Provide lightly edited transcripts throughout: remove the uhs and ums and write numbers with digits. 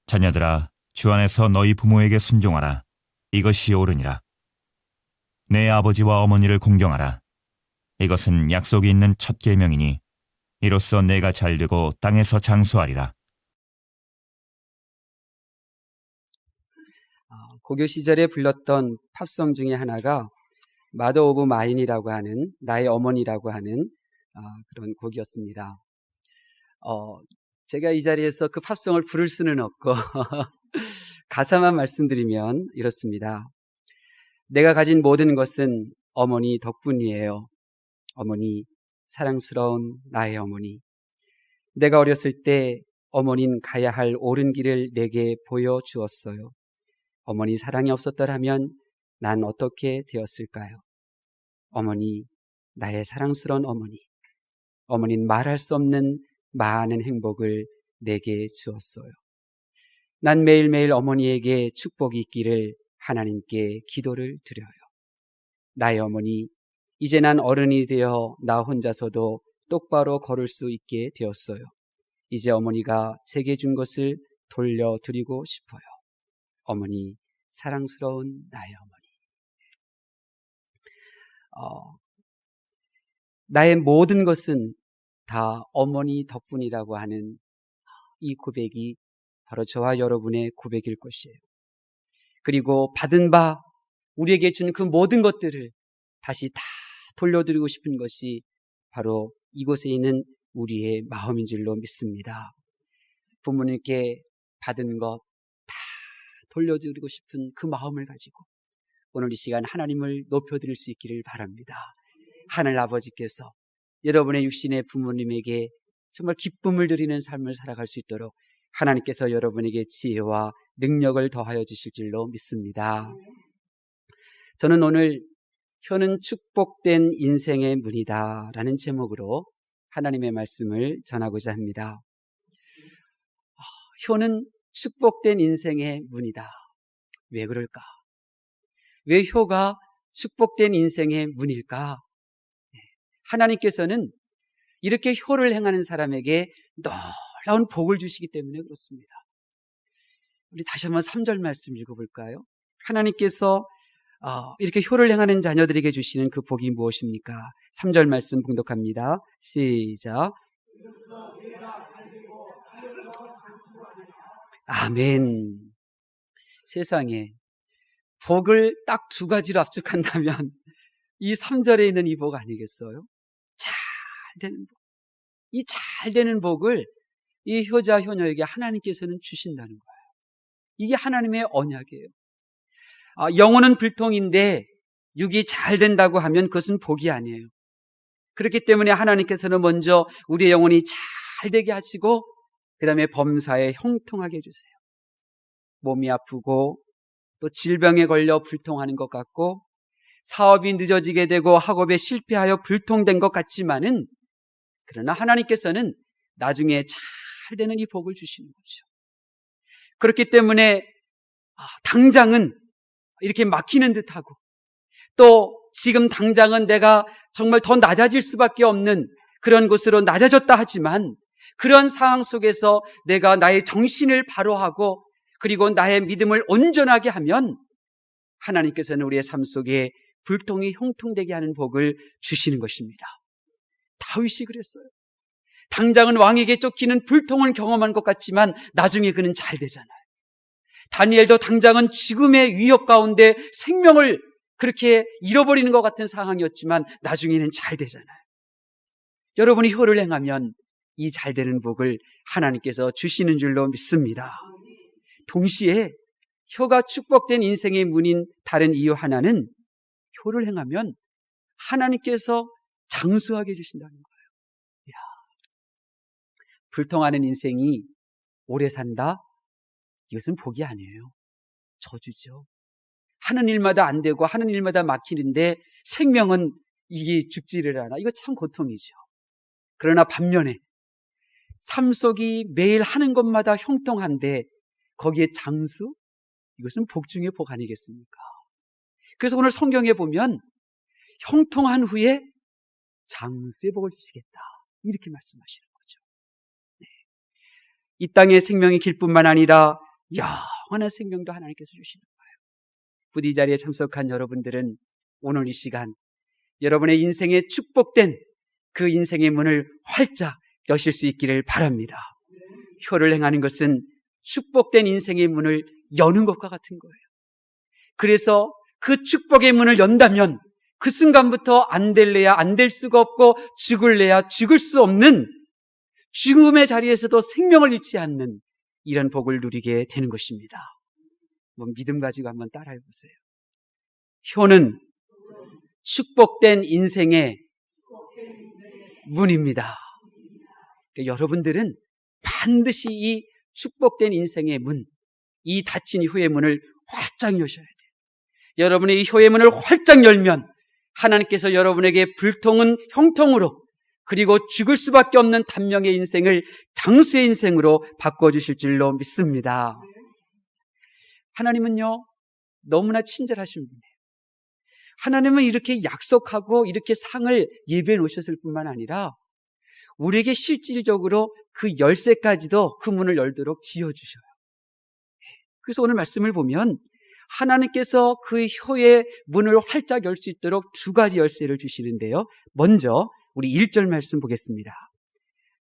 자녀들아, 주 안에서 너희 부모에게 순종하라. 이것이 옳으니라. 내 아버지와 어머니를 공경하라. 이것은 약속이 있는 첫 계명이니 이로써 내가 잘되고 땅에서 장수하리라. 고교 시절에 불렀던 팝송 중에 하나가 마더 오브 마인이라고 하는, 나의 어머니라고 하는 그런 곡이었습니다. 제가 이 자리에서 그 팝송을 부를 수는 없고 가사만 말씀드리면 이렇습니다. 내가 가진 모든 것은 어머니 덕분이에요. 어머니, 사랑스러운 나의 어머니. 내가 어렸을 때 어머니는 가야 할 옳은 길을 내게 보여주었어요. 어머니 사랑이 없었더라면 난 어떻게 되었을까요? 어머니, 나의 사랑스러운 어머니. 어머니는 말할 수 없는 많은 행복을 내게 주었어요. 난 매일매일 어머니에게 축복이 있기를 하나님께 기도를 드려요. 나의 어머니, 이제 난 어른이 되어 나 혼자서도 똑바로 걸을 수 있게 되었어요. 이제 어머니가 제게 준 것을 돌려드리고 싶어요. 어머니, 사랑스러운 나의 어머니. 나의 모든 것은 다 어머니 덕분이라고 하는 이 고백이 바로 저와 여러분의 고백일 것이에요. 그리고 받은 바, 우리에게 준 그 모든 것들을 다시 다 돌려드리고 싶은 것이 바로 이곳에 있는 우리의 마음인 줄로 믿습니다. 부모님께 받은 것 다 돌려드리고 싶은 그 마음을 가지고 오늘 이 시간 하나님을 높여드릴 수 있기를 바랍니다. 하늘 아버지께서 여러분의 육신의 부모님에게 정말 기쁨을 드리는 삶을 살아갈 수 있도록 하나님께서 여러분에게 지혜와 능력을 더하여 주실 줄로 믿습니다. 저는 오늘 효는 축복된 인생의 문이다 라는 제목으로 하나님의 말씀을 전하고자 합니다. 효는 축복된 인생의 문이다. 왜 그럴까? 왜 효가 축복된 인생의 문일까? 하나님께서는 이렇게 효를 행하는 사람에게 놀라운 복을 주시기 때문에 그렇습니다. 우리 다시 한번 3절 말씀 읽어볼까요? 하나님께서 이렇게 효를 행하는 자녀들에게 주시는 그 복이 무엇입니까? 3절 말씀 봉독합니다. 시작. 아멘. 세상에 복을 딱 두 가지로 압축한다면 이 3절에 있는 이 복 아니겠어요? 잘 되는 복. 이 잘 되는 복을 이 효자 효녀에게 하나님께서는 주신다는 거예요. 이게 하나님의 언약이에요. 영혼은 불통인데 육이 잘 된다고 하면 그것은 복이 아니에요. 그렇기 때문에 하나님께서는 먼저 우리의 영혼이 잘 되게 하시고 그 다음에 범사에 형통하게 해주세요. 몸이 아프고 또 질병에 걸려 불통하는 것 같고 사업이 늦어지게 되고 학업에 실패하여 불통된 것 같지만은 그러나 하나님께서는 나중에 잘 되는 이 복을 주시는 거죠. 그렇기 때문에 당장은 이렇게 막히는 듯하고 또 지금 당장은 내가 정말 더 낮아질 수밖에 없는 그런 곳으로 낮아졌다 하지만 그런 상황 속에서 내가 나의 정신을 바로 하고 그리고 나의 믿음을 온전하게 하면 하나님께서는 우리의 삶 속에 불통이 형통되게 하는 복을 주시는 것입니다. 다윗이 그랬어요. 당장은 왕에게 쫓기는 불통을 경험한 것 같지만 나중에 그는 잘 되잖아요. 다니엘도 당장은 죽음의 위협 가운데 생명을 그렇게 잃어버리는 것 같은 상황이었지만 나중에는 잘 되잖아요. 여러분이 효를 행하면 이 잘 되는 복을 하나님께서 주시는 줄로 믿습니다. 동시에 효가 축복된 인생의 문인 다른 이유 하나는 효를 행하면 하나님께서 장수하게 해주신다는 거예요. 이야, 불통하는 인생이 오래 산다? 이것은 복이 아니에요. 저주죠. 하는 일마다 안 되고 하는 일마다 막히는데 생명은 이게 죽지를 않아. 이거 참 고통이죠. 그러나 반면에 삶 속이 매일 하는 것마다 형통한데 거기에 장수? 이것은 복 중에 복 아니겠습니까? 그래서 오늘 성경에 보면 형통한 후에 장수의 복을 주시겠다 이렇게 말씀하시는 거죠. 네. 이 땅의 생명이 길 뿐만 아니라 영원한 생명도 하나님께서 주시는 거예요. 부디 이 자리에 참석한 여러분들은 오늘 이 시간 여러분의 인생에 축복된 그 인생의 문을 활짝 여실 수 있기를 바랍니다. 효를 행하는 것은 축복된 인생의 문을 여는 것과 같은 거예요. 그래서 그 축복의 문을 연다면 그 순간부터 안 될래야 안 될 수가 없고 죽을래야 죽을 수 없는 죽음의 자리에서도 생명을 잃지 않는 이런 복을 누리게 되는 것입니다. 믿음 가지고 한번 따라해 보세요. 효는 축복된 인생의 문입니다. 그러니까 여러분들은 반드시 이 축복된 인생의 문, 이 닫힌 효의 문을 활짝 여셔야 돼요. 여러분의 이 효의 문을 활짝 열면 하나님께서 여러분에게 불통은 형통으로 그리고 죽을 수밖에 없는 단명의 인생을 장수의 인생으로 바꿔주실 줄로 믿습니다. 하나님은요, 너무나 친절하신 분이에요. 하나님은 이렇게 약속하고 이렇게 상을 예배해 놓으셨을 뿐만 아니라 우리에게 실질적으로 그 열쇠까지도 그 문을 열도록 쥐어주셔요. 그래서 오늘 말씀을 보면 하나님께서 그 효의 문을 활짝 열 수 있도록 두 가지 열쇠를 주시는데요. 먼저 우리 1절 말씀 보겠습니다.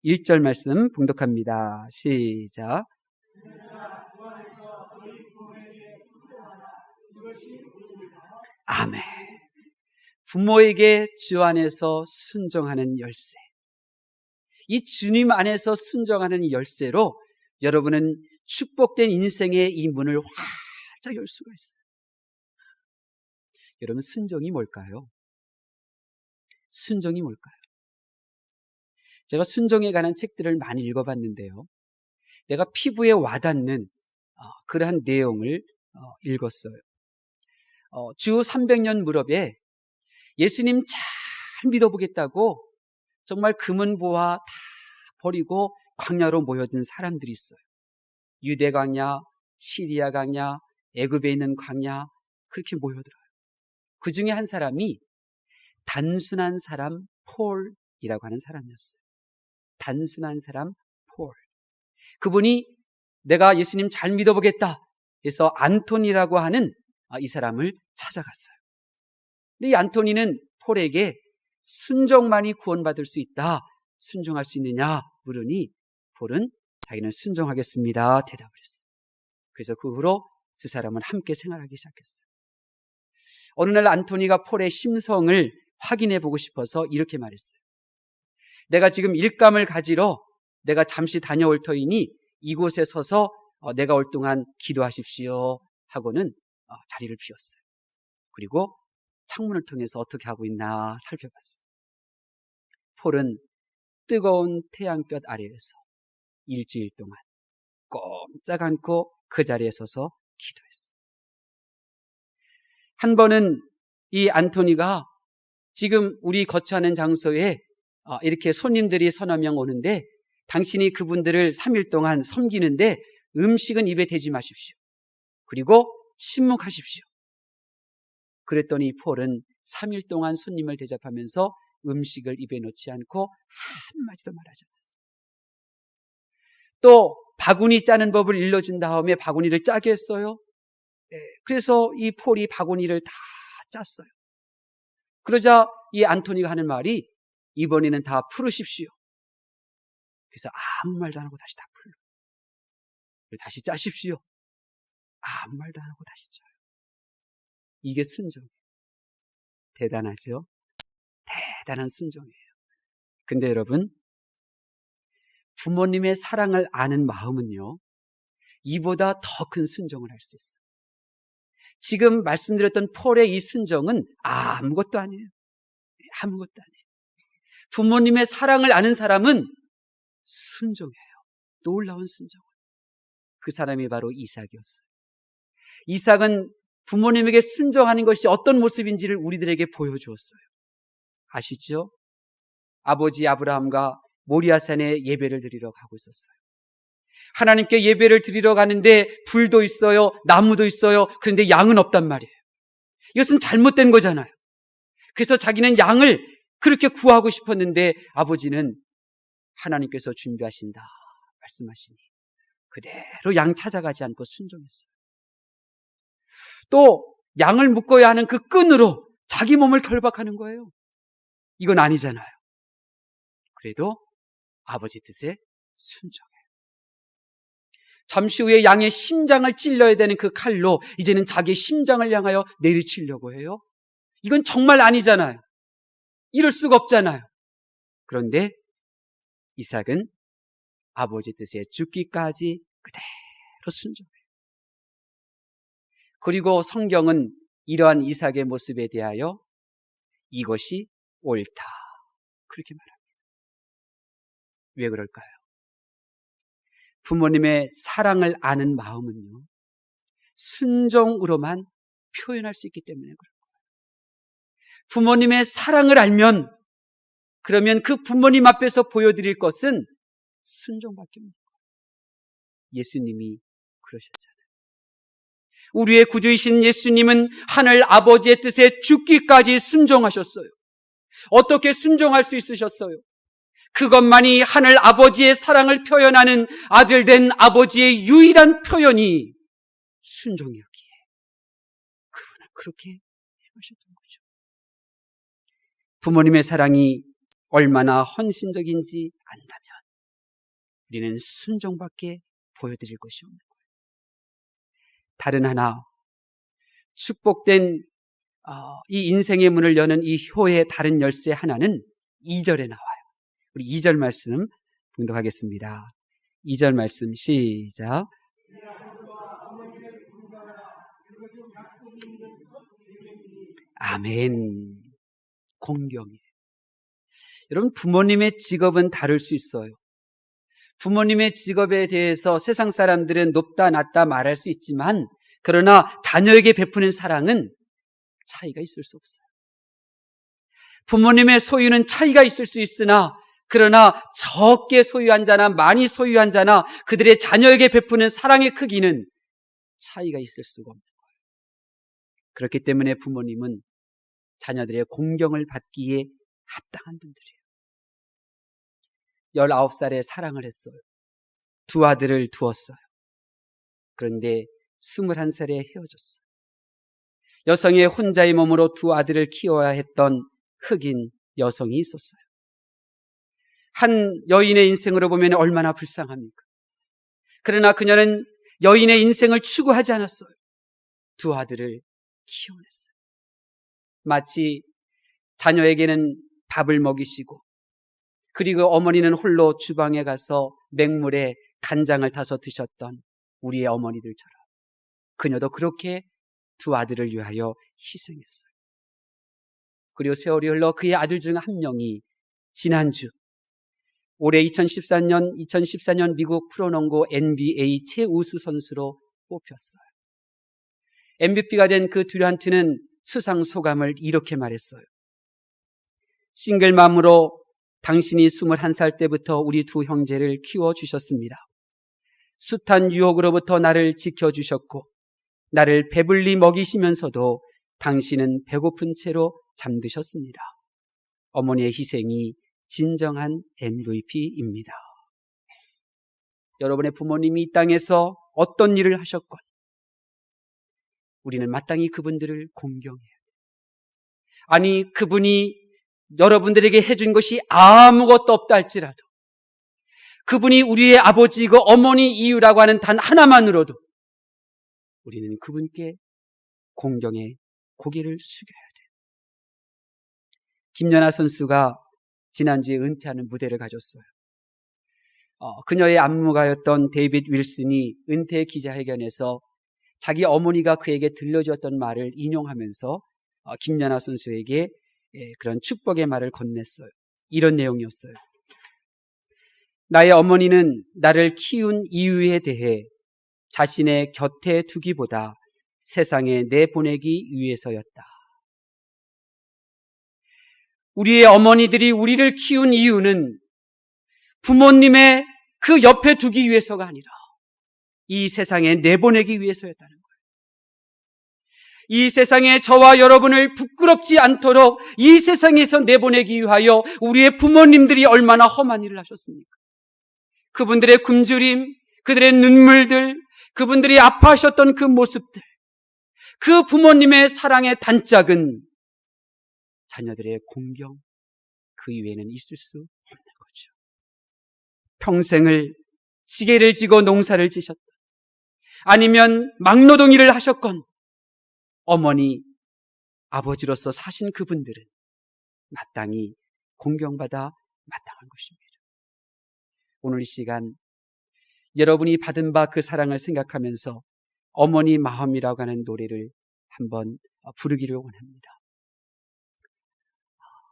1절 말씀 봉독합니다. 시작. 아멘. 부모에게 주 안에서 순종하는 열쇠. 이 주님 안에서 순종하는 열쇠로 여러분은 축복된 인생의 이 문을 활짝 열 수가 있어요. 여러분, 순종이 뭘까요? 순종이 뭘까요? 제가 순종에 관한 책들을 많이 읽어봤는데요. 내가 피부에 와닿는 그러한 내용을 읽었어요. 주 300년 무렵에 예수님 잘 믿어보겠다고 정말 금은보화 다 버리고 광야로 모여든 사람들이 있어요. 유대 광야, 시리아 광야, 애굽에 있는 광야, 그렇게 모여들어요. 그 중에 한 사람이 단순한 사람 폴이라고 하는 사람이었어요. 단순한 사람 폴. 그분이 내가 예수님 잘 믿어보겠다 해서 안토니라고 하는 이 사람을 찾아갔어요. 근데 이 안토니는 폴에게 순종만이 구원받을 수 있다, 순종할 수 있느냐 물으니 폴은 자기는 순종하겠습니다 대답을 했어요. 그래서 그 후로 두 사람은 함께 생활하기 시작했어요. 어느 날 안토니가 폴의 심성을 확인해 보고 싶어서 이렇게 말했어요. 내가 지금 일감을 가지러 내가 잠시 다녀올 터이니 이곳에 서서 내가 올 동안 기도하십시오 하고는 자리를 비웠어요. 그리고 창문을 통해서 어떻게 하고 있나 살펴봤어요. 폴은 뜨거운 태양볕 아래에서 일주일 동안 꼼짝 않고 그 자리에 서서 기도했어요. 한 번은 이 안토니가 지금 우리 거처하는 장소에 이렇게 손님들이 서너 명 오는데 당신이 그분들을 3일 동안 섬기는데 음식은 입에 대지 마십시오. 그리고 침묵하십시오. 그랬더니 폴은 3일 동안 손님을 대접하면서 음식을 입에 넣지 않고 한마디도 말하지 않았어요. 또 바구니 짜는 법을 일러준 다음에 바구니를 짜게 했어요. 그래서 이 폴이 바구니를 다 짰어요. 그러자 이 안토니가 하는 말이 이번에는 다 풀으십시오. 그래서 아무 말도 안 하고 다시 다 풀러. 다시 짜십시오. 아무 말도 안 하고 다시 짜요. 이게 순종이에요. 대단하죠? 대단한 순종이에요. 근데 여러분, 부모님의 사랑을 아는 마음은요, 이보다 더 큰 순종을 할 수 있어요. 지금 말씀드렸던 폴의 이 순종은 아무것도 아니에요. 아무것도 아니에요. 부모님의 사랑을 아는 사람은 순종해요. 놀라운 순종. 그 사람이 바로 이삭이었어요. 이삭은 부모님에게 순종하는 것이 어떤 모습인지를 우리들에게 보여주었어요. 아시죠? 아버지 아브라함과 모리아산에 예배를 드리러 가고 있었어요. 하나님께 예배를 드리러 가는데 불도 있어요, 나무도 있어요. 그런데 양은 없단 말이에요. 이것은 잘못된 거잖아요. 그래서 자기는 양을 그렇게 구하고 싶었는데 아버지는 하나님께서 준비하신다 말씀하시니 그대로 양 찾아가지 않고 순종했어요. 또 양을 묶어야 하는 그 끈으로 자기 몸을 결박하는 거예요. 이건 아니잖아요. 그래도 아버지 뜻에 순종해요. 잠시 후에 양의 심장을 찔러야 되는 그 칼로 이제는 자기의 심장을 향하여 내리치려고 해요. 이건 정말 아니잖아요. 이럴 수가 없잖아요. 그런데 이삭은 아버지 뜻에 죽기까지 그대로 순종해요. 그리고 성경은 이러한 이삭의 모습에 대하여 이것이 옳다, 그렇게 말합니다. 왜 그럴까요? 부모님의 사랑을 아는 마음은요, 순종으로만 표현할 수 있기 때문에 그럴 거예요. 부모님의 사랑을 알면, 그러면 그 부모님 앞에서 보여드릴 것은 순종밖에 없는 거예요. 예수님이 그러셨잖아요. 우리의 구주이신 예수님은 하늘 아버지의 뜻에 죽기까지 순종하셨어요. 어떻게 순종할 수 있으셨어요? 그것만이 하늘 아버지의 사랑을 표현하는 아들 된 아버지의 유일한 표현이 순종이었기에 그러나 그렇게 해보셨던 거죠. 부모님의 사랑이 얼마나 헌신적인지 안다면 우리는 순종밖에 보여드릴 것이 없는 거예요. 다른 하나, 축복된 이 인생의 문을 여는 이 효의 다른 열쇠 하나는 2절에 나와요. 우리 2절 말씀 봉독하겠습니다. 2절 말씀 시작. 아멘. 공경이에요. 여러분, 부모님의 직업은 다를 수 있어요. 부모님의 직업에 대해서 세상 사람들은 높다 낮다 말할 수 있지만, 그러나 자녀에게 베푸는 사랑은 차이가 있을 수 없어요. 부모님의 소유는 차이가 있을 수 있으나, 그러나 적게 소유한 자나 많이 소유한 자나 그들의 자녀에게 베푸는 사랑의 크기는 차이가 있을 수가 없는 거예요. 그렇기 때문에 부모님은 자녀들의 공경을 받기에 합당한 분들이에요. 19살에 사랑을 했어요. 2 아들을 두었어요. 그런데 21살에 헤어졌어요. 여성의 혼자의 몸으로 2 아들을 키워야 했던 흑인 여성이 있었어요. 한 여인의 인생으로 보면 얼마나 불쌍합니까? 그러나 그녀는 여인의 인생을 추구하지 않았어요. 2 아들을 키워냈어요. 마치 자녀에게는 밥을 먹이시고, 그리고 어머니는 홀로 주방에 가서 맹물에 간장을 타서 드셨던 우리의 어머니들처럼 그녀도 그렇게 2 아들을 위하여 희생했어요. 그리고 세월이 흘러 그의 아들 중 한 명이 지난주 올해 2014년 미국 프로농구 NBA 최우수 선수로 뽑혔어요. MVP가 된 그 듀란트는 수상 소감을 이렇게 말했어요. 싱글맘으로 당신이 21살 때부터 우리 2 형제를 키워주셨습니다. 숱한 유혹으로부터 나를 지켜주셨고 나를 배불리 먹이시면서도 당신은 배고픈 채로 잠드셨습니다. 어머니의 희생이 진정한 MVP입니다. 여러분의 부모님이 이 땅에서 어떤 일을 하셨건 우리는 마땅히 그분들을 공경해야 돼요. 아니, 그분이 여러분들에게 해준 것이 아무것도 없다 할지라도 그분이 우리의 아버지이고 어머니 이유라고 하는 단 하나만으로도 우리는 그분께 공경의 고개를 숙여야 돼요. 김연아 선수가 지난주에 은퇴하는 무대를 가졌어요. 그녀의 안무가였던 데이빗 윌슨이 은퇴 기자회견에서 자기 어머니가 그에게 들려주었던 말을 인용하면서 김연아 선수에게 그런 축복의 말을 건넸어요. 이런 내용이었어요. 나의 어머니는 나를 키운 이유에 대해 자신의 곁에 두기보다 세상에 내보내기 위해서였다. 우리의 어머니들이 우리를 키운 이유는 부모님의 그 옆에 두기 위해서가 아니라 이 세상에 내보내기 위해서였다는 거예요. 이 세상에 저와 여러분을 부끄럽지 않도록 이 세상에서 내보내기 위하여 우리의 부모님들이 얼마나 험한 일을 하셨습니까? 그분들의 굶주림, 그들의 눈물들, 그분들이 아파하셨던 그 모습들, 그 부모님의 사랑의 단짝은 자녀들의 공경, 그 이외에는 있을 수 없는 거죠. 평생을 지게를 지고 농사를 지셨다, 아니면 막노동 일을 하셨건 어머니, 아버지로서 사신 그분들은 마땅히 공경받아 마땅한 것입니다. 오늘 이 시간 여러분이 받은 바 그 사랑을 생각하면서 어머니 마음이라고 하는 노래를 한번 부르기를 원합니다.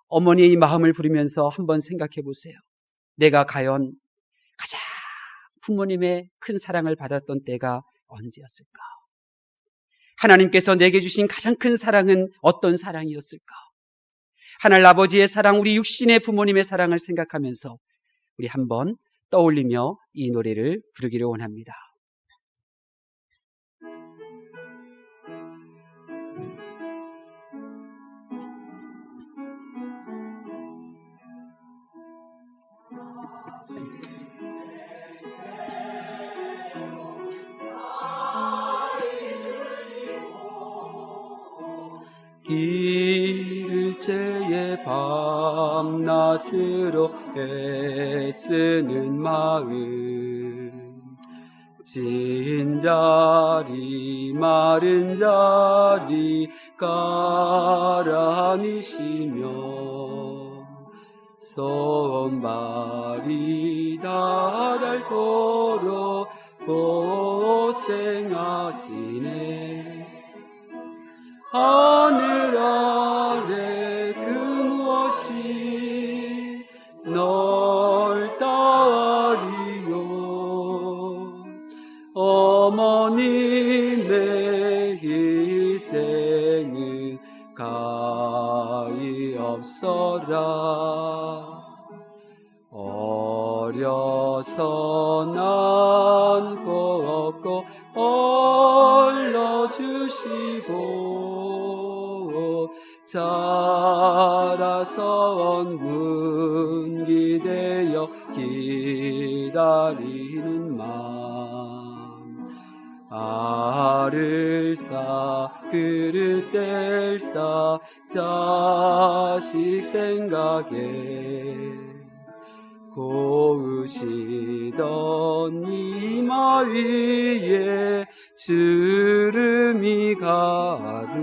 어머니의 마음을 부르면서 한번 생각해 보세요. 내가 과연 가장 부모님의 큰 사랑을 받았던 때가 언제였을까? 하나님께서 내게 주신 가장 큰 사랑은 어떤 사랑이었을까? 하늘 아버지의 사랑, 우리 육신의 부모님의 사랑을 생각하면서 우리 한번 떠올리며 이 노래를 부르기를 원합니다. 길을제의 밤낮으로 애쓰는 마음, 진 자리 마른 자리 가라앉으시며 손발이 다 닳도록 고생하시네. 하늘 아래 그 무엇이 넓다 하리요. 어머님의 희생은 가히 없어라. 어려서 낳고 얻고 얼러주시고 자라서 문기되어 기다리는 마음, 알을 싸 그릇 뗄 싸 자식 생각에 고우시던 이마 위에 주름이 가득,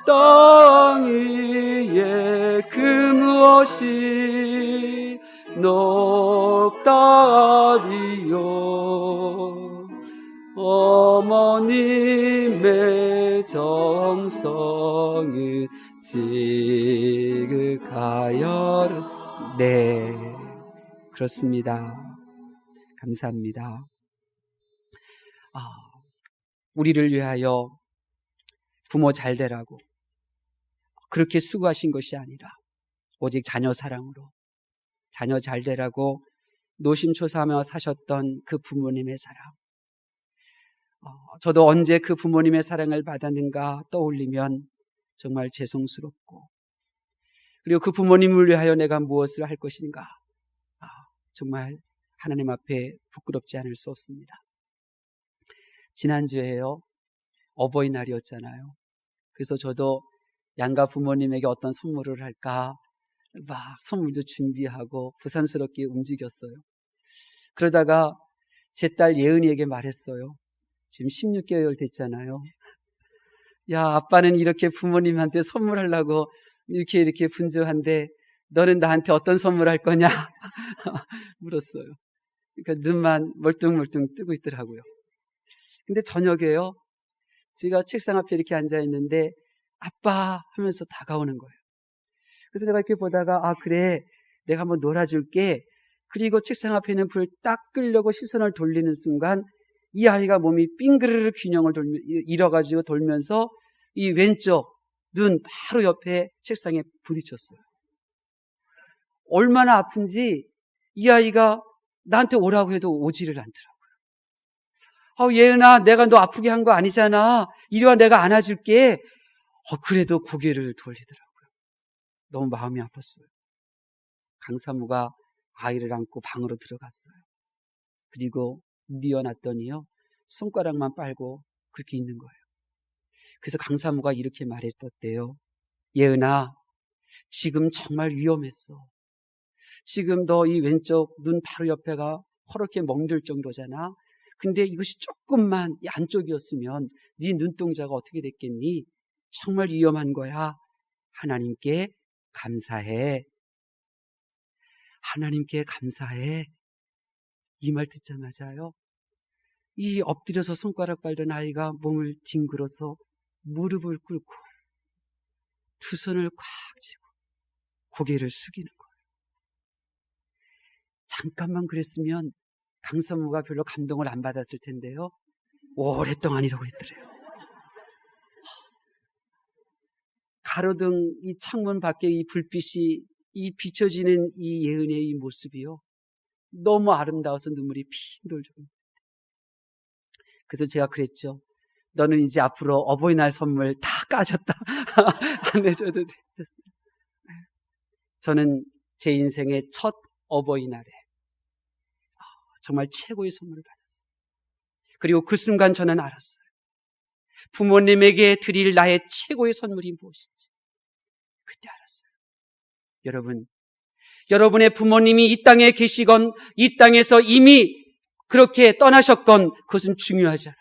땅 위에 그 무엇이 높다 하리요. 어머님의 정성은 지극하여라. 네, 그렇습니다. 감사합니다. 우리를 위하여 부모 잘 되라고 그렇게 수고하신 것이 아니라 오직 자녀 사랑으로 자녀 잘 되라고 노심초사하며 사셨던 그 부모님의 사랑, 저도 언제 그 부모님의 사랑을 받았는가 떠올리면 정말 죄송스럽고, 그리고 그 부모님을 위하여 내가 무엇을 할 것인가, 정말 하나님 앞에 부끄럽지 않을 수 없습니다. 지난주에요, 어버이날이었잖아요. 그래서 저도 양가 부모님에게 어떤 선물을 할까 막 선물도 준비하고 부산스럽게 움직였어요. 그러다가 제 딸 예은이에게 말했어요. 지금 16개월 됐잖아요. 야, 아빠는 이렇게 부모님한테 선물하려고 이렇게 분주한데 너는 나한테 어떤 선물 할 거냐? 물었어요. 그러니까 눈만 멀뚱멀뚱 뜨고 있더라고요. 근데 저녁에요, 제가 책상 앞에 이렇게 앉아 있는데 아빠 하면서 다가오는 거예요. 그래서 내가 이렇게 보다가 그래, 내가 한번 놀아줄게. 그리고 책상 앞에 있는 불을 딱 끄려고 시선을 돌리는 순간 이 아이가 몸이 빙그르르 균형을 잃어가지고 돌면서 이 왼쪽 눈 바로 옆에 책상에 부딪혔어요. 얼마나 아픈지 이 아이가 나한테 오라고 해도 오지를 않더라고요. 예은아, 내가 너 아프게 한 거 아니잖아. 이리 와, 내가 안아줄게. 그래도 고개를 돌리더라고요. 너무 마음이 아팠어요. 강사무가 아이를 안고 방으로 들어갔어요. 그리고 뉘어놨더니요, 손가락만 빨고 그렇게 있는 거예요. 그래서 강사모가 이렇게 말했었대요. 예은아, 지금 정말 위험했어. 지금 너 이 왼쪽 눈 바로 옆에가 허옇게 멍들 정도잖아. 근데 이것이 조금만 이 안쪽이었으면 네 눈동자가 어떻게 됐겠니? 정말 위험한 거야. 하나님께 감사해. 하나님께 감사해. 이 말 듣자마자요, 이 엎드려서 손가락 빨던 아이가 몸을 뒹굴어서 무릎을 꿇고 두 손을 꽉 쥐고 고개를 숙이는 거예요. 잠깐만 그랬으면 강사모가 별로 감동을 안 받았을 텐데요, 오랫동안 이러고 있더래요. 가로등 이 창문 밖에 이 불빛이 이 비춰지는 이 예은의 이 모습이요, 너무 아름다워서 눈물이 핑 돌죠. 그래서 제가 그랬죠. 너는 이제 앞으로 어버이날 선물 다 까졌다. 안 해줘도 돼. 저는 제 인생의 첫 어버이날에 정말 최고의 선물을 받았어요. 그리고 그 순간 저는 알았어요. 부모님에게 드릴 나의 최고의 선물이 무엇인지. 그때 알았어요. 여러분, 여러분의 부모님이 이 땅에 계시건 이 땅에서 이미 그렇게 떠나셨건 그것은 중요하지 않아요.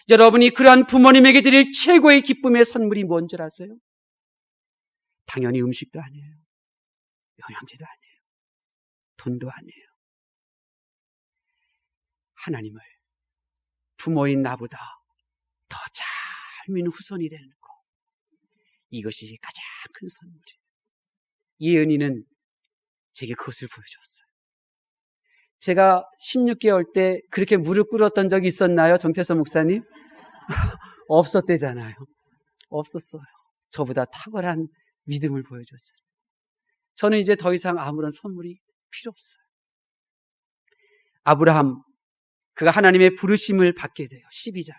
여러분이 그러한 부모님에게 드릴 최고의 기쁨의 선물이 뭔지 아세요? 당연히 음식도 아니에요. 영양제도 아니에요. 돈도 아니에요. 하나님을 부모인 나보다 더 잘 믿는 후손이 되는 것, 이것이 가장 큰 선물이에요. 예은이는 제게 그것을 보여줬어요. 제가 16개월 때 그렇게 무릎 꿇었던 적이 있었나요, 정태선 목사님? 없었대잖아요. 없었어요. 저보다 탁월한 믿음을 보여줬어요. 저는 이제 더 이상 아무런 선물이 필요 없어요. 아브라함, 그가 하나님의 부르심을 받게 돼요. 12장에.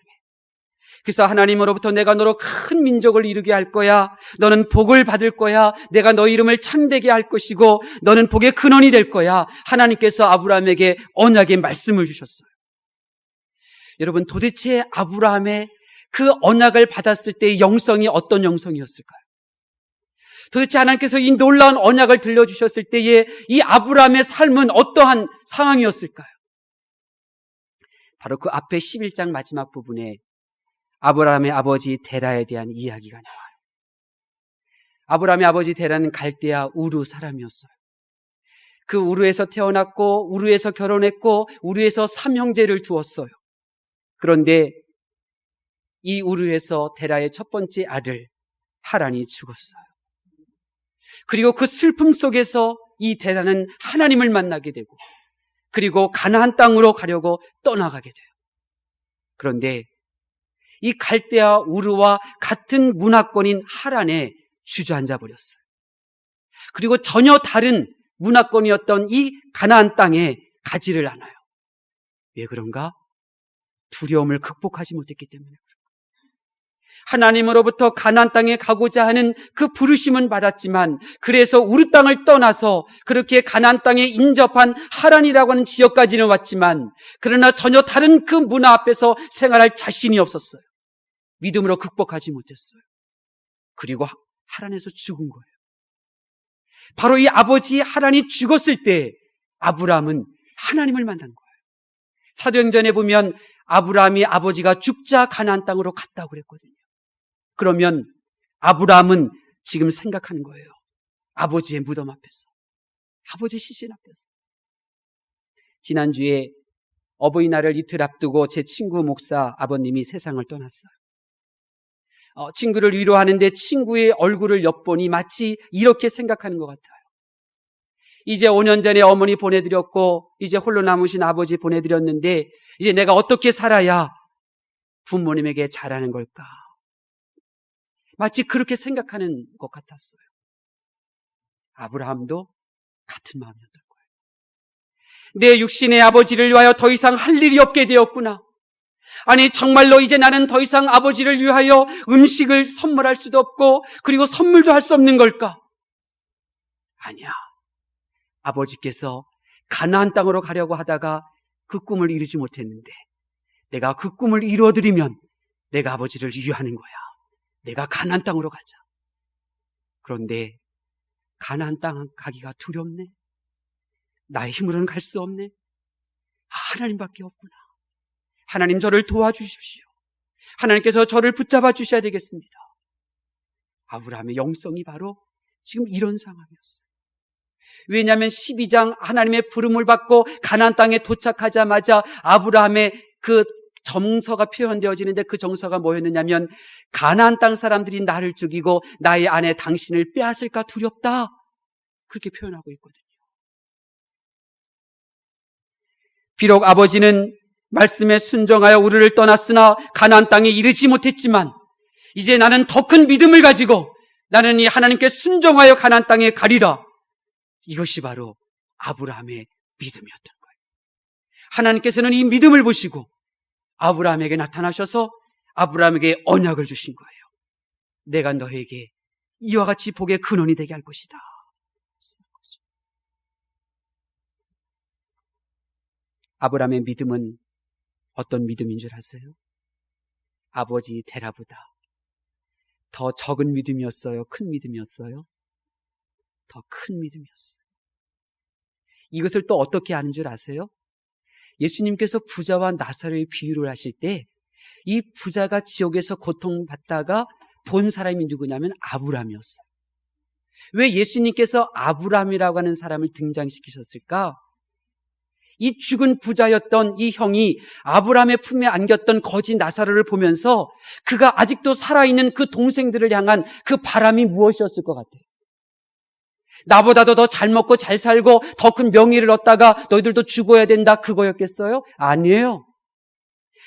그래서 하나님으로부터 내가 너로 큰 민족을 이루게 할 거야. 너는 복을 받을 거야. 내가 너 이름을 창대게 할 것이고 너는 복의 근원이 될 거야. 하나님께서 아브라함에게 언약의 말씀을 주셨어요. 여러분, 도대체 아브라함의 그 언약을 받았을 때의 영성이 어떤 영성이었을까요? 도대체 하나님께서 이 놀라운 언약을 들려주셨을 때에 이 아브라함의 삶은 어떠한 상황이었을까요? 바로 그 앞에 11장 마지막 부분에 아브라함의 아버지 데라에 대한 이야기가 나와요. 아브라함의 아버지 데라는 갈대아 우르 사람이었어요. 그 우르에서 태어났고 우르에서 결혼했고 우르에서 3형제를 두었어요. 그런데 이 우르에서 데라의 첫 번째 아들 하란이 죽었어요. 그리고 그 슬픔 속에서 이 데라는 하나님을 만나게 되고 그리고 가나안 땅으로 가려고 떠나가게 돼요. 그런데 이 갈대아 우르와 같은 문화권인 하란에 주저앉아 버렸어요. 그리고 전혀 다른 문화권이었던 이 가나안 땅에 가지를 않아요. 왜 그런가? 두려움을 극복하지 못했기 때문에 그런가. 하나님으로부터 가나안 땅에 가고자 하는 그 부르심은 받았지만 그래서 우르 땅을 떠나서 그렇게 가나안 땅에 인접한 하란이라고 하는 지역까지는 왔지만 그러나 전혀 다른 그 문화 앞에서 생활할 자신이 없었어요. 믿음으로 극복하지 못했어요. 그리고 하란에서 죽은 거예요. 바로 이 아버지 하란이 죽었을 때 아브라함은 하나님을 만난 거예요. 사도행전에 보면 아브라함이 아버지가 죽자 가나안 땅으로 갔다고 그랬거든요. 그러면 아브라함은 지금 생각하는 거예요. 아버지의 무덤 앞에서, 아버지 시신 앞에서. 지난주에 어버이날을 이틀 앞두고 제 친구 목사 아버님이 세상을 떠났어요. 친구를 위로하는데 친구의 얼굴을 엿보니 마치 이렇게 생각하는 것 같아요. 이제 5년 전에 어머니 보내드렸고 이제 홀로 남으신 아버지 보내드렸는데 이제 내가 어떻게 살아야 부모님에게 잘하는 걸까? 마치 그렇게 생각하는 것 같았어요. 아브라함도 같은 마음이었던 거예요. 내 육신의 아버지를 위하여 더 이상 할 일이 없게 되었구나. 아니 정말로 이제 나는 더 이상 아버지를 위하여 음식을 선물할 수도 없고 그리고 선물도 할 수 없는 걸까? 아니야. 아버지께서 가나안 땅으로 가려고 하다가 그 꿈을 이루지 못했는데 내가 그 꿈을 이루어드리면 내가 아버지를 위하는 거야. 내가 가나안 땅으로 가자. 그런데 가나안 땅 가기가 두렵네. 나의 힘으로는 갈 수 없네. 하나님밖에 없구나. 하나님 저를 도와주십시오. 하나님께서 저를 붙잡아 주셔야 되겠습니다. 아브라함의 영성이 바로 지금 이런 상황이었어요. 왜냐하면 12장 하나님의 부름을 받고 가나안 땅에 도착하자마자 아브라함의 그 정서가 표현되어지는데 그 정서가 뭐였느냐면 가나안 땅 사람들이 나를 죽이고 나의 아내 당신을 빼앗을까 두렵다. 그렇게 표현하고 있거든요. 비록 아버지는 말씀에 순종하여 우리를 떠났으나 가나안 땅에 이르지 못했지만 이제 나는 더 큰 믿음을 가지고 나는 이 하나님께 순종하여 가나안 땅에 가리라. 이것이 바로 아브라함의 믿음이었던 거예요. 하나님께서는 이 믿음을 보시고 아브라함에게 나타나셔서 아브라함에게 언약을 주신 거예요. 내가 너에게 이와 같이 복의 근원이 되게 할 것이다. 아브라함의 믿음은 어떤 믿음인 줄 아세요? 아버지 데라보다 더 적은 믿음이었어요? 큰 믿음이었어요? 더 큰 믿음이었어요. 이것을 또 어떻게 아는 줄 아세요? 예수님께서 부자와 나사로의 비유를 하실 때 이 부자가 지옥에서 고통받다가 본 사람이 누구냐면 아브라함이었어요. 왜 예수님께서 아브라함이라고 하는 사람을 등장시키셨을까? 이 죽은 부자였던 이 형이 아브라함의 품에 안겼던 거지 나사로를 보면서 그가 아직도 살아있는 그 동생들을 향한 그 바람이 무엇이었을 것 같아요? 나보다도 더 잘 먹고 잘 살고 더 큰 명예를 얻다가 너희들도 죽어야 된다, 그거였겠어요? 아니에요.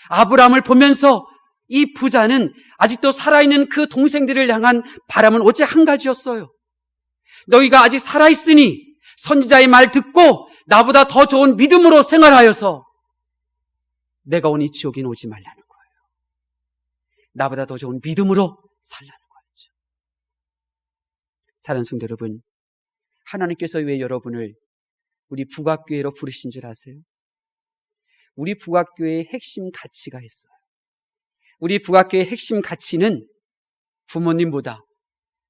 아브라함을 보면서 이 부자는 아직도 살아있는 그 동생들을 향한 바람은 오직 한 가지였어요. 너희가 아직 살아있으니 선지자의 말 듣고 나보다 더 좋은 믿음으로 생활하여서 내가 온 이 지옥에 오지 말라는 거예요. 나보다 더 좋은 믿음으로 살라는 거였죠. 사랑하는 성도 여러분, 하나님께서 왜 여러분을 우리 북악교회로 부르신 줄 아세요? 우리 북악교회의 핵심 가치가 있어요. 우리 북악교회의 핵심 가치는 부모님보다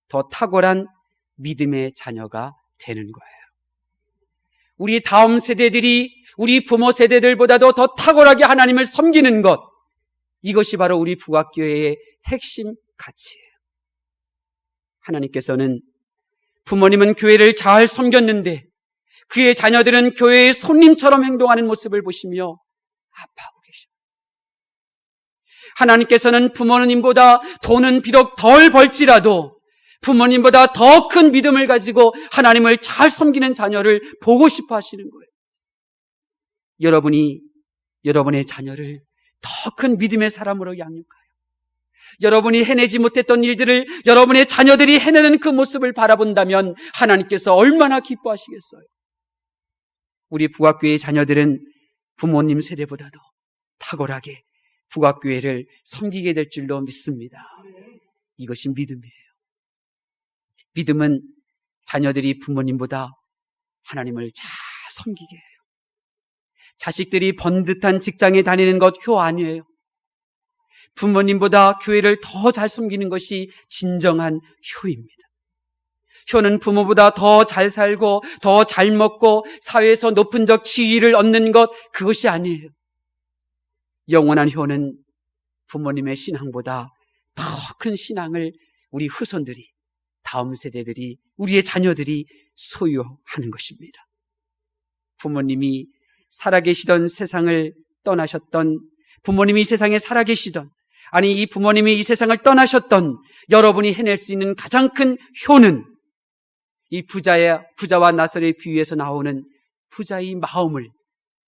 더 탁월한 믿음의 자녀가 되는 거예요. 우리 다음 세대들이 우리 부모 세대들보다도 더 탁월하게 하나님을 섬기는 것, 이것이 바로 우리 북악교회의 핵심 가치예요. 하나님께서는 부모님은 교회를 잘 섬겼는데 그의 자녀들은 교회의 손님처럼 행동하는 모습을 보시며 아파하고 계십니다. 하나님께서는 부모님보다 돈은 비록 덜 벌지라도 부모님보다 더 큰 믿음을 가지고 하나님을 잘 섬기는 자녀를 보고 싶어 하시는 거예요. 여러분이 여러분의 자녀를 더 큰 믿음의 사람으로 양육하여 여러분이 해내지 못했던 일들을 여러분의 자녀들이 해내는 그 모습을 바라본다면 하나님께서 얼마나 기뻐하시겠어요. 우리 북악교회의 자녀들은 부모님 세대보다도 탁월하게 북악교회를 섬기게 될 줄로 믿습니다. 이것이 믿음이에요. 믿음은 자녀들이 부모님보다 하나님을 잘 섬기게 해요. 자식들이 번듯한 직장에 다니는 것 효 아니에요. 부모님보다 교회를 더 잘 섬기는 것이 진정한 효입니다. 효는 부모보다 더 잘 살고 더 잘 먹고 사회에서 높은 적 지위를 얻는 것, 그것이 아니에요. 영원한 효는 부모님의 신앙보다 더 큰 신앙을 우리 후손들이, 다음 세대들이, 우리의 자녀들이 소유하는 것입니다. 부모님이 살아계시던 세상을 떠나셨던, 부모님이 이 세상에 살아계시던, 아니 이 부모님이 이 세상을 떠나셨던 여러분이 해낼 수 있는 가장 큰 효는 이 부자와 나사로의 비유에서 나오는 부자의 마음을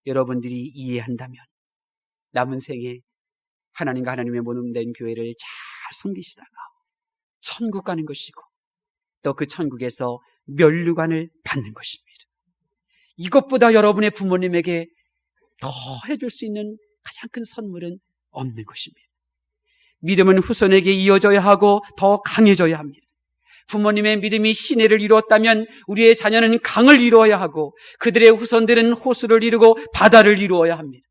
여러분들이 이해한다면 남은 생에 하나님과 하나님의 모범된 교회를 잘 섬기시다가 천국 가는 것이고 또 그 천국에서 면류관을 받는 것입니다. 이것보다 여러분의 부모님에게 더 해줄 수 있는 가장 큰 선물은 없는 것입니다. 믿음은 후손에게 이어져야 하고 더 강해져야 합니다. 부모님의 믿음이 시내를 이루었다면 우리의 자녀는 강을 이루어야 하고 그들의 후손들은 호수를 이루고 바다를 이루어야 합니다.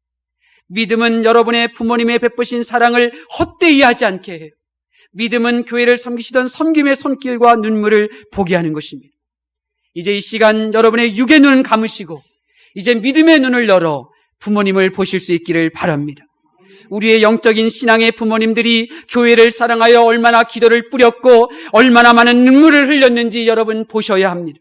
믿음은 여러분의 부모님의 베푸신 사랑을 헛되이 하지 않게 해요. 믿음은 교회를 섬기시던 섬김의 손길과 눈물을 보게 하는 것입니다. 이제 이 시간 여러분의 육의 눈을 감으시고 이제 믿음의 눈을 열어 부모님을 보실 수 있기를 바랍니다. 우리의 영적인 신앙의 부모님들이 교회를 사랑하여 얼마나 기도를 뿌렸고 얼마나 많은 눈물을 흘렸는지 여러분 보셔야 합니다.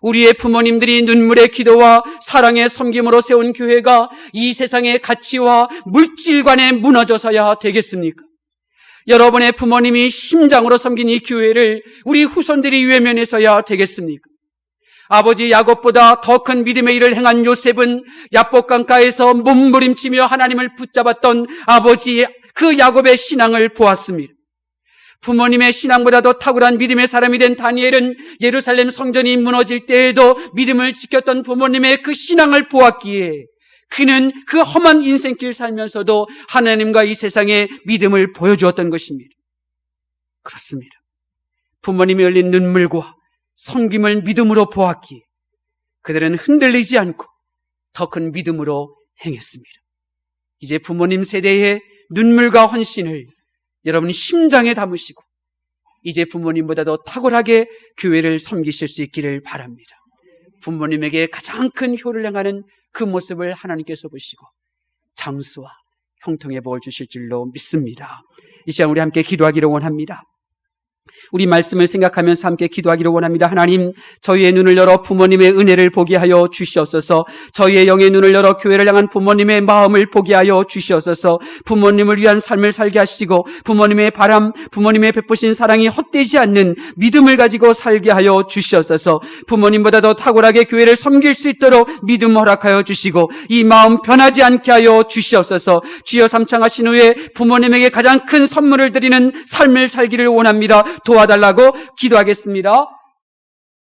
우리의 부모님들이 눈물의 기도와 사랑의 섬김으로 세운 교회가 이 세상의 가치와 물질관에 무너져서야 되겠습니까? 여러분의 부모님이 심장으로 섬긴 이 교회를 우리 후손들이 외면해서야 되겠습니까? 아버지 야곱보다 더 큰 믿음의 일을 행한 요셉은 야복강가에서 몸부림치며 하나님을 붙잡았던 아버지 그 야곱의 신앙을 보았습니다. 부모님의 신앙보다도 탁월한 믿음의 사람이 된 다니엘은 예루살렘 성전이 무너질 때에도 믿음을 지켰던 부모님의 그 신앙을 보았기에 그는 그 험한 인생길 살면서도 하나님과 이 세상에 믿음을 보여주었던 것입니다. 그렇습니다. 부모님이 흘린 눈물과 섬김을 믿음으로 보았기에 그들은 흔들리지 않고 더 큰 믿음으로 행했습니다. 이제 부모님 세대의 눈물과 헌신을 여러분 심장에 담으시고 이제 부모님보다도 탁월하게 교회를 섬기실 수 있기를 바랍니다. 부모님에게 가장 큰 효를 행하는 그 모습을 하나님께서 보시고 장수와 형통의 복을 주실 줄로 믿습니다. 이 시간 우리 함께 기도하기를 원합니다. 우리 말씀을 생각하면서 함께 기도하기를 원합니다. 하나님, 저희의 눈을 열어 부모님의 은혜를 보게 하여 주시옵소서. 저희의 영의 눈을 열어 교회를 향한 부모님의 마음을 보게 하여 주시옵소서. 부모님을 위한 삶을 살게 하시고 부모님의 바람, 부모님의 베푸신 사랑이 헛되지 않는 믿음을 가지고 살게 하여 주시옵소서. 부모님보다 더 탁월하게 교회를 섬길 수 있도록 믿음 허락하여 주시고 이 마음 변하지 않게 하여 주시옵소서. 주여, 삼창하신 후에 부모님에게 가장 큰 선물을 드리는 삶을 살기를 원합니다. 도와달라고 기도하겠습니다.